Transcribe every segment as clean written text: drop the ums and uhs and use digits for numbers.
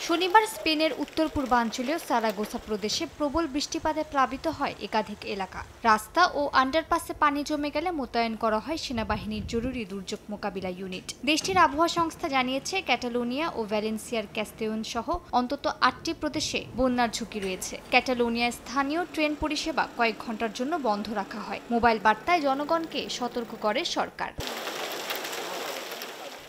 শনিবার স্পেনের উত্তর পূর্বাঞ্চলীয় সারাগোসা প্রদেশে প্রবল বৃষ্টিপাতে প্লাবিত হয় একাধিক এলাকা। রাস্তা ও আন্ডারপাসে পানি জমে গেলে মোতায়েন করা হয় সেনাবাহিনীর জরুরি দুর্যোগ মোকাবিলা ইউনিট। দেশটির আবহাওয়া সংস্থা জানিয়েছে, ক্যাটালোনিয়া ও ভ্যালেন্সিয়ার ক্যাস্তেওন সহ অন্তত ৮টি প্রদেশে বন্যার ঝুঁকি রয়েছে। ক্যাটালোনিয়ায় স্থানীয় ট্রেন পরিষেবা কয়েক ঘন্টার জন্য বন্ধ রাখা হয়। মোবাইল বার্তায় জনগণকে সতর্ক করে সরকার।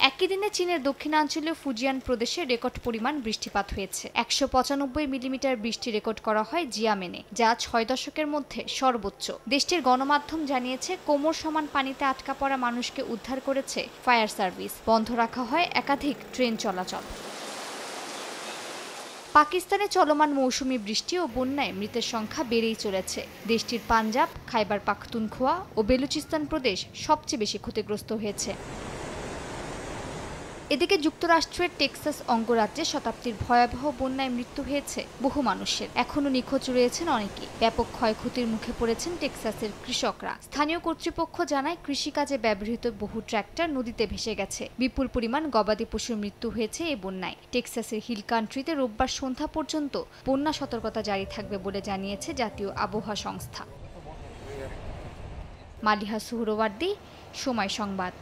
একই দিনে চীনের দক্ষিণাঞ্চলীয় ফুজিয়ান প্রদেশে রেকর্ড পরিমাণ বৃষ্টিপাত হয়েছে। ১৯৫ মিলিমিটার বৃষ্টি রেকর্ড করা হয় জিয়ামেনে, যা ৬ দশকের মধ্যে সর্বোচ্চ। দেশটির গণমাধ্যম জানিয়েছে, কোমর সমান পানিতে আটকা পড়া মানুষকে উদ্ধার করেছে ফায়ার সার্ভিস। বন্ধ রাখা হয় একাধিক ট্রেন চলাচল। পাকিস্তানে চলমান মৌসুমি বৃষ্টি ও বন্যায় মৃতের সংখ্যা বেড়েই চলেছে। দেশটির পাঞ্জাব, খাইবার পাখতুনখোয়া ও বেলুচিস্তান প্রদেশ সবচেয়ে বেশি ক্ষতিগ্রস্ত হয়েছে। এদিকে যুক্তরাষ্ট্রের টেক্সাস অঙ্গরাজ্যে শতাব্দীর ভয়াবহ বন্যায় মৃত্যু হয়েছে বহু মানুষের। এখনও নিখোঁজ রয়েছেন অনেকেই। ব্যাপক ক্ষয়ক্ষতির মুখে পড়েছেন টেক্সাসের কৃষকরা। স্থানীয় কর্তৃপক্ষ জানায়, কৃষিকাজে ব্যবহৃত বহু ট্র্যাক্টর নদীতে ভেসে গেছে। বিপুল পরিমাণ গবাদি পশুর মৃত্যু হয়েছে এই বন্যায়। টেক্সাসের হিল কান্ট্রিতে রোববার সন্ধ্যা পর্যন্ত বন্যা সতর্কতা জারি থাকবে বলে জানিয়েছে জাতীয় আবহাওয়া সংস্থা। মালিহা সুহরওয়ার্দী, সময় সংবাদ।